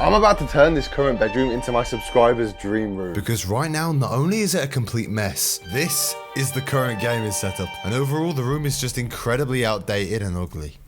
I'm about to turn this current bedroom into my subscribers' dream room. Because right now, not only is it a complete mess, this is the current gaming setup. And overall, the room is just incredibly outdated and ugly.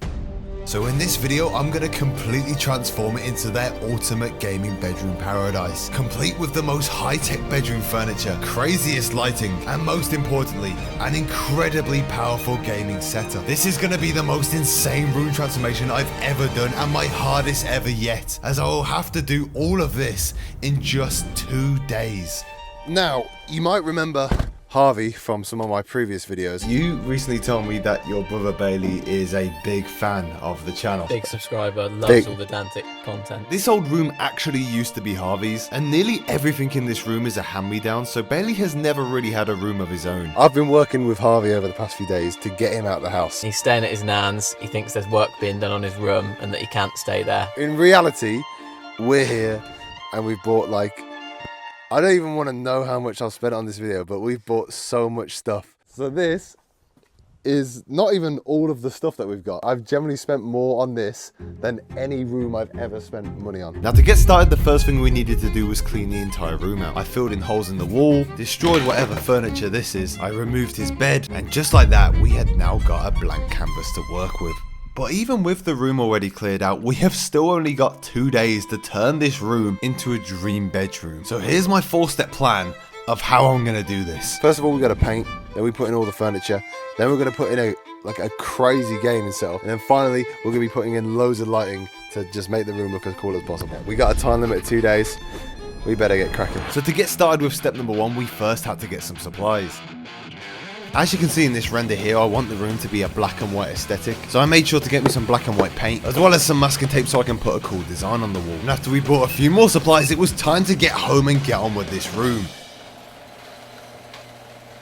So in this video, I'm going to completely transform it into their ultimate gaming bedroom paradise. Complete with the most high-tech bedroom furniture, craziest lighting, and most importantly, an incredibly powerful gaming setup. This is going to be the most insane room transformation I've ever done and my hardest ever yet, as I will have to do all of this in just 2 days. Now, you might remember Harvey from some of my previous videos. You recently told me that your brother Bailey is a big fan of the channel. Big subscriber, loves all the Dantic content. This old room actually used to be Harvey's, and nearly everything in this room is a hand-me-down, so Bailey has never really had a room of his own. I've been working with Harvey over the past few days to get him out of the house. He's staying at his nan's, he thinks there's work being done on his room and that he can't stay there. In reality, we're here and we've bought I don't even want to know how much I've spent on this video, but we've bought so much stuff. So this is not even all of the stuff that we've got. I've generally spent more on this than any room I've ever spent money on. Now to get started, the first thing we needed to do was clean the entire room out. I filled in holes in the wall, destroyed whatever furniture this is, I removed his bed, and just like that, we had now got a blank canvas to work with. But even with the room already cleared out, we have still only got 2 days to turn this room into a dream bedroom. So here's my 4-step plan of how I'm gonna do this. First of all, we gotta paint, then we put in all the furniture, then we're gonna put in a crazy gaming setup, and then finally we're gonna be putting in loads of lighting to just make the room look as cool as possible. We got a time limit of 2 days, we better get cracking. So to get started with step number 1, we first had to get some supplies. As you can see in this render here, I want the room to be a black and white aesthetic, so I made sure to get me some black and white paint, as well as some masking tape so I can put a cool design on the wall. And after we bought a few more supplies, it was time to get home and get on with this room.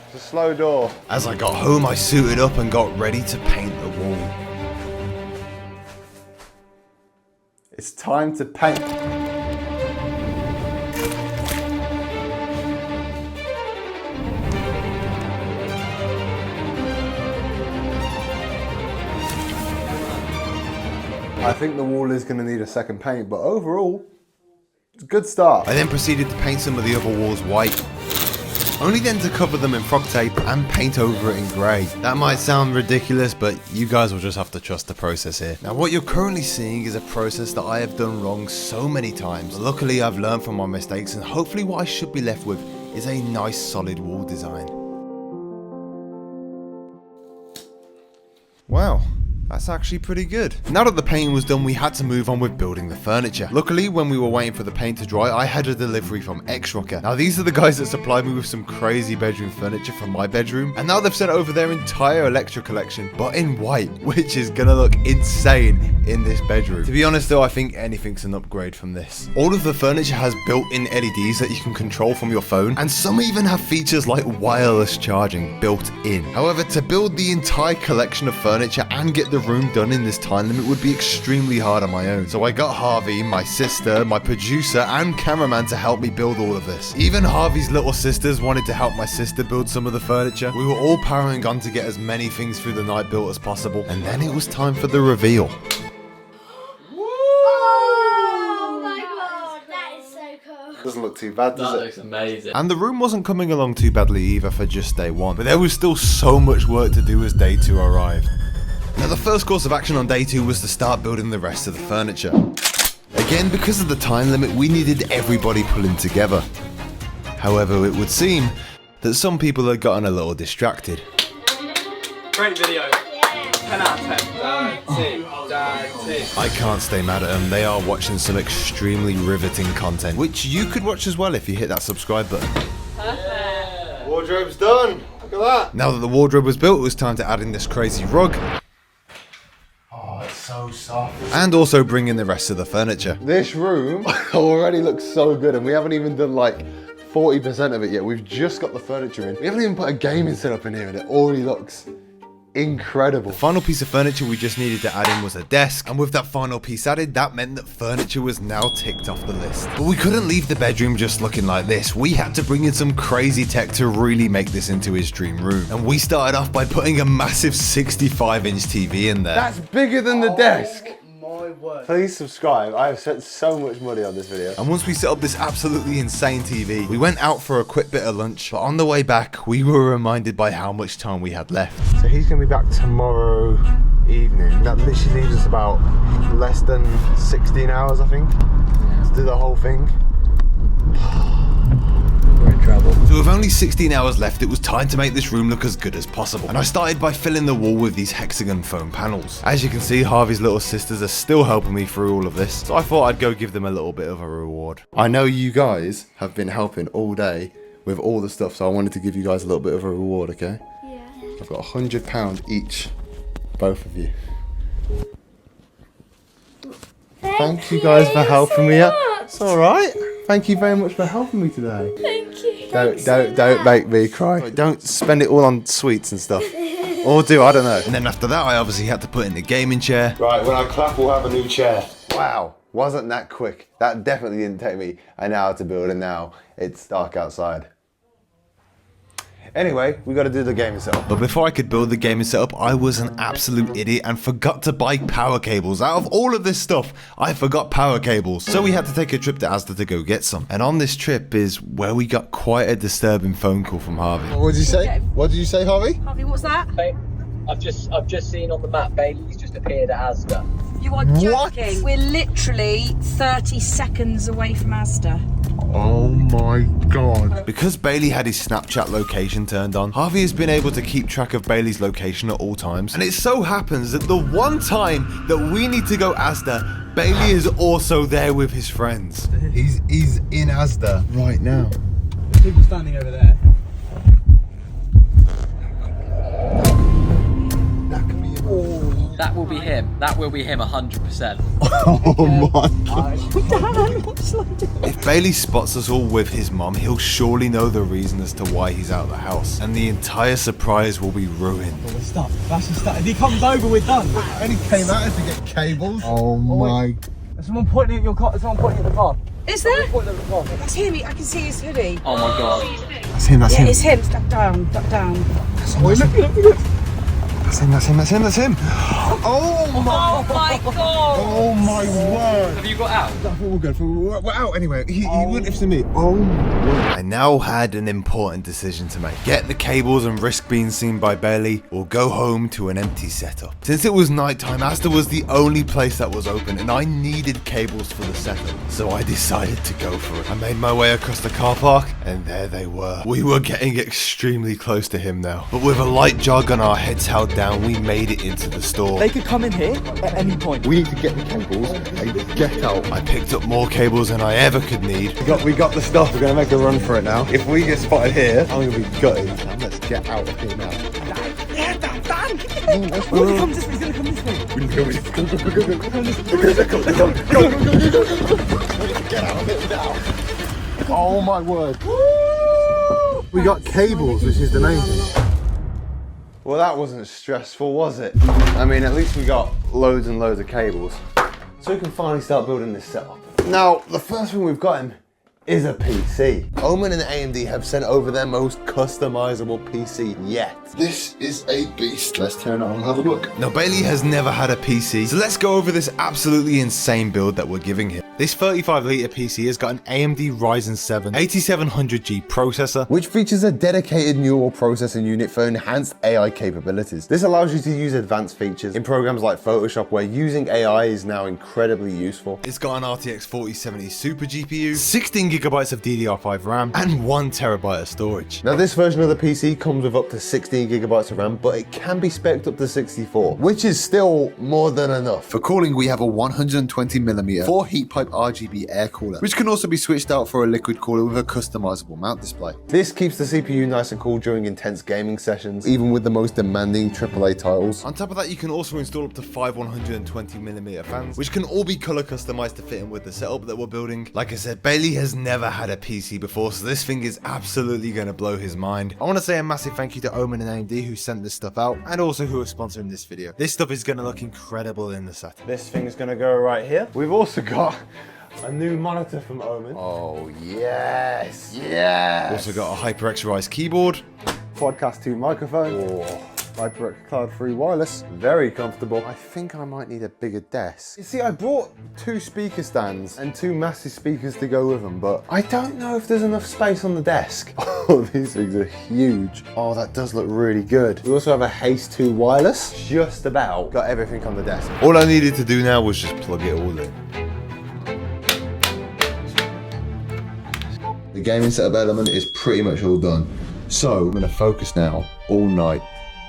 It's a slow door. As I got home, I suited up and got ready to paint the wall. It's time to paint. I think the wall is going to need a second paint, but overall, it's a good start. I then proceeded to paint some of the other walls white, only then to cover them in frog tape and paint over it in grey. That might sound ridiculous, but you guys will just have to trust the process here. Now what you're currently seeing is a process that I have done wrong so many times. Luckily I've learned from my mistakes, and hopefully what I should be left with is a nice solid wall design. Wow. That's actually pretty good. Now that the painting was done, we had to move on with building the furniture. Luckily, when we were waiting for the paint to dry, I had a delivery from X-Rocker. Now these are the guys that supplied me with some crazy bedroom furniture from my bedroom, and now they've sent over their entire Electra collection, but in white, which is gonna look insane in this bedroom. To be honest though, I think anything's an upgrade from this. All of the furniture has built-in LEDs that you can control from your phone, and some even have features like wireless charging built in. However, to build the entire collection of furniture and get the room done in this time limit would be extremely hard on my own. So I got Harvey, my sister, my producer and cameraman to help me build all of this. Even Harvey's little sisters wanted to help my sister build some of the furniture. We were all powering on to get as many things through the night built as possible, and then it was time for the reveal. Oh my god, that is so cool. Doesn't look too bad, does That it? looks amazing. And the room wasn't coming along too badly either for just day 1, but there was still so much work to do as day 2 arrived. Now the first course of action on day 2 was to start building the rest of the furniture. Again, because of the time limit, we needed everybody pulling together. However, it would seem that some people had gotten a little distracted. Great video. 10 out of 10. I can't stay mad at them, they are watching some extremely riveting content, which you could watch as well if you hit that subscribe button. Perfect. Wardrobe's done. Look at that. Now that the wardrobe was built, it was time to add in this crazy rug. Oh, it's so soft. And also bring in the rest of the furniture. This room already looks so good, and we haven't even done like 40% of it yet. We've just got the furniture in. We haven't even put a gaming setup in here, and it already looks incredible. The final piece of furniture we just needed to add in was a desk, and with that final piece added, that meant that furniture was now ticked off the list. But we couldn't leave the bedroom just looking like this. We had to bring in some crazy tech to really make this into his dream room. And we started off by putting a massive 65-inch TV in there. That's bigger than the desk. My word. Please subscribe. I have spent so much money on this video. And once we set up this absolutely insane TV, we went out for a quick bit of lunch, but on the way back, we were reminded by how much time we had left. So he's gonna be back tomorrow evening. That literally leaves us about less than 16 hours, I think, to do the whole thing. We're in trouble. So with only 16 hours left, it was time to make this room look as good as possible. And I started by filling the wall with these hexagon foam panels. As you can see, Harvey's little sisters are still helping me through all of this, so I thought I'd go give them a little bit of a reward. I know you guys have been helping all day with all the stuff, so I wanted to give you guys a little bit of a reward, okay? Yeah. I've got £100 each, both of you. Thank you guys for helping me out. It's alright. Thank you very much for helping me today. Thank you. Don't make me cry. Don't spend it all on sweets and stuff. Or do, I don't know. And then after that, I obviously had to put in the gaming chair. Right, when I clap, we'll have a new chair. Wow, wasn't that quick? That definitely didn't take me an hour to build, and now it's dark outside. Anyway, we got to do the gaming setup. But before I could build the gaming setup, I was an absolute idiot and forgot to buy power cables. Out of all of this stuff, I forgot power cables. So we had to take a trip to Asda to go get some. And on this trip is where we got quite a disturbing phone call from Harvey. What did you say? What did you say, Harvey? Harvey, what's that? I've just seen on the map Bailey's just appeared at Asda. You are joking. We're literally 30 seconds away from Asda. Oh my god. Because Bailey had his Snapchat location turned on, Harvey has been able to keep track of Bailey's location at all times. And it so happens that the one time that we need to go Asda, Bailey is also there with his friends. He's in Asda right now. People standing over there. That will be him. That will be him 100%. Oh my god. If Bailey spots us all with his mum, he'll surely know the reason as to why he's out of the house. And the entire surprise will be ruined. Stop. That's just start. If he comes over, we're done. I only came out here to get cables. Oh my. There's someone pointing at your car. There's someone pointing at the car. Is there? Pointing at the car. That's him. I can see his hoodie. Oh my god. That's him, that's Yeah, him. it's him. Duck down. Duck down. Look. That's him. Oh my. Oh my god. Oh my word. Have you got out? I thought we're good. We're out anyway. He wouldn't have seen me. Oh my word. I now had an important decision to make. Get the cables and risk being seen by Bailey, or go home to an empty setup. Since it was nighttime, Asda was the only place that was open, and I needed cables for the setup. So I decided to go for it. I made my way across the car park, and there they were. We were getting extremely close to him now. But with a light jog and our heads held down, we made it into the store. They could come in here at any point. We need to get the cables and get out. I picked up more cables than I ever could need. We got the stuff. We're gonna make a run for it now. If we get spotted here, I'm gonna be gutted. And let's get out of here now. Yeah, Dan! He's gonna come this way. He's gonna come this way. We need to go. Get out of it now. Oh my word. We got cables, which is the main thing. Well, that wasn't stressful, was it? I mean, at least we got loads and loads of cables. So we can finally start building this setup. Now, the first thing we've got him is a PC. Omen and AMD have sent over their most customizable PC yet. This is a beast. Let's turn it on and have a look. Now, Bailey has never had a PC, so let's go over this absolutely insane build that we're giving him. This 35-litre PC has got an AMD Ryzen 7 8700G processor, which features a dedicated neural processing unit for enhanced AI capabilities. This allows you to use advanced features in programs like Photoshop, where using AI is now incredibly useful. It's got an RTX 4070 Super GPU, 16GB of DDR5 RAM, and 1TB of storage. Now, this version of the PC comes with up to 16GB of RAM, but it can be spec'd up to 64, which is still more than enough. For cooling, we have a 120mm 4 heat pipe RGB air cooler, which can also be switched out for a liquid cooler with a customizable mount display. This keeps the CPU nice and cool during intense gaming sessions, even with the most demanding AAA titles. On top of that, you can also install up to 5 120mm fans, which can all be color customized to fit in with the setup that we're building. Like I said, Bailey has never had a PC before, so this thing is absolutely going to blow his mind. I want to say a massive thank you to Omen and AMD who sent this stuff out, and also who are sponsoring this video. This stuff is going to look incredible in the setup. This thing is going to go right here. We've also got a new monitor from Omen. Oh, yes, yes. Also got a HyperX Rise keyboard. Podcast 2 microphone. Oh, HyperX Cloud 3 wireless, very comfortable. I think I might need a bigger desk. You see, I brought 2 speaker stands and 2 massive speakers to go with them, but I don't know if there's enough space on the desk. Oh, these things are huge. Oh, that does look really good. We also have a Haste 2 wireless. Just about got everything on the desk. All I needed to do now was just plug it all in. The gaming setup element is pretty much all done. So I'm gonna focus now all night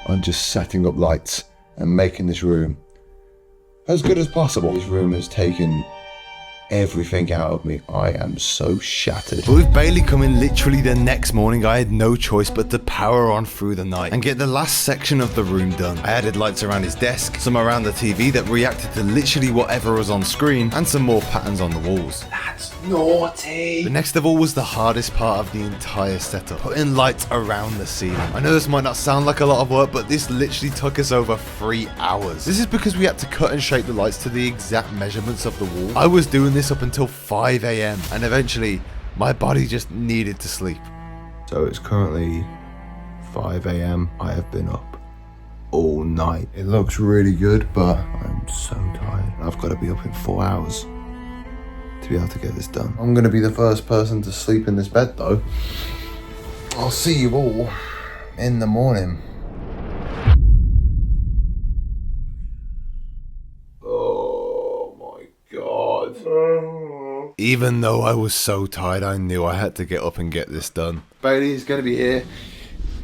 on just setting up lights and making this room as good as possible. This room has taken everything out of me. I am so shattered. But with Bailey coming literally the next morning, I had no choice but to power on through the night and get the last section of the room done. I added lights around his desk, some around the TV that reacted to literally whatever was on screen, and some more patterns on the walls. That's naughty. But next of all was the hardest part of the entire setup, putting lights around the ceiling. I know this might not sound like a lot of work, but this literally took us over 3 hours. This is because we had to cut and shape the lights to the exact measurements of the wall. I was doing this up until 5 AM and eventually my body just needed to sleep. So it's currently 5 AM. I have been up all night. It looks really good, but I'm so tired. I've got to be up in 4 hours to be able to get this done. I'm going to be the first person to sleep in this bed though. I'll see you all in the morning. Even though I was so tired, I knew I had to get up and get this done. Bailey is going to be here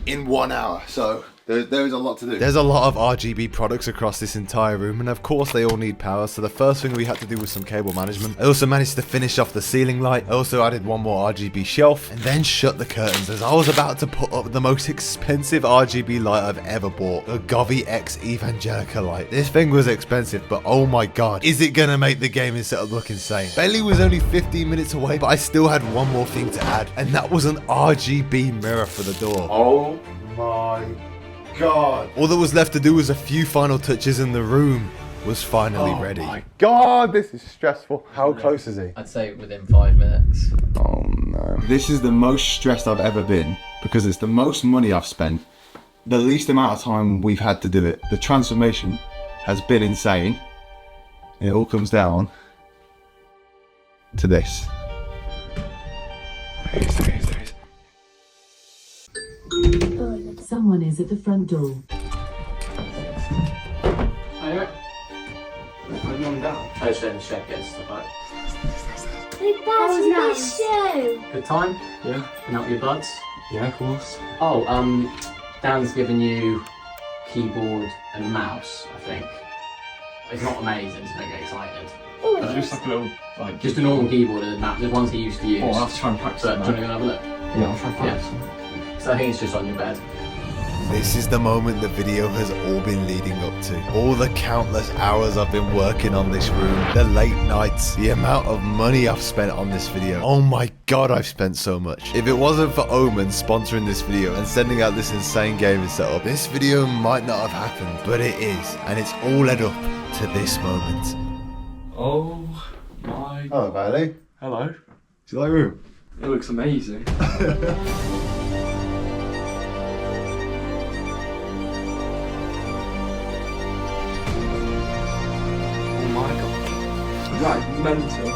in 1 hour, so there's a lot to do. There's a lot of RGB products across this entire room, and of course they all need power, so the first thing we had to do was some cable management. I also managed to finish off the ceiling light. I also added one more RGB shelf, and then shut the curtains as I was about to put up the most expensive RGB light I've ever bought, the Govee X Evangelica light. This thing was expensive, but oh my god, is it gonna make the gaming setup look insane. Bailey was only 15 minutes away, but I still had one more thing to add, and that was an RGB mirror for the door. Oh my god. All that was left to do was a few final touches and the room was finally ready. Oh my god, this is stressful. How close is he? I'd say within 5 minutes. Oh no. This is the most stressed I've ever been because it's the most money I've spent, the least amount of time we've had to do it. The transformation has been insane. It all comes down to this. Someone is at the front door. I was in check getting stuff out. Big Baz, we missed you. Good time? Yeah. Been out with your buds? Yeah, of course. Oh, Dan's given you keyboard and mouse, I think. It's not amazing, so don't get excited. It's just like a little, like... Just a normal keyboard and mouse, the ones he used to use. Oh, I'll have to try and practice But it do you want to go and have a look? Yeah, I'll try and practice it. So I think it's just on your bed. This is the moment the video has all been leading up to. All the countless hours I've been working on this room, the late nights, the amount of money I've spent on this video. Oh my god, I've spent so much. If it wasn't for Omen sponsoring this video and sending out this insane gaming setup, this video might not have happened, but it is. And it's all led up to this moment. Oh my... Hello, Bailey. Hello. Do you like the room? It looks amazing. Oh my god. Right, mental.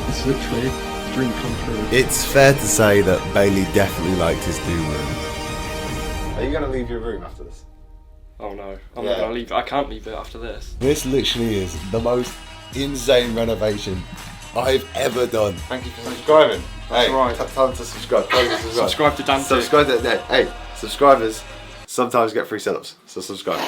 It's literally a dream come true. It's fair to say that Bailey definitely liked his new room. Are you going to leave your room after this? Oh no, I'm not gonna leave it. I can't leave it after this. This literally is the most insane renovation I've ever done. Thank you for subscribing. That's Hey, right. tell them to subscribe. Tell them to subscribe. Subscribe to Dan too. Subscribe to, hey, subscribers sometimes get free setups, so subscribe.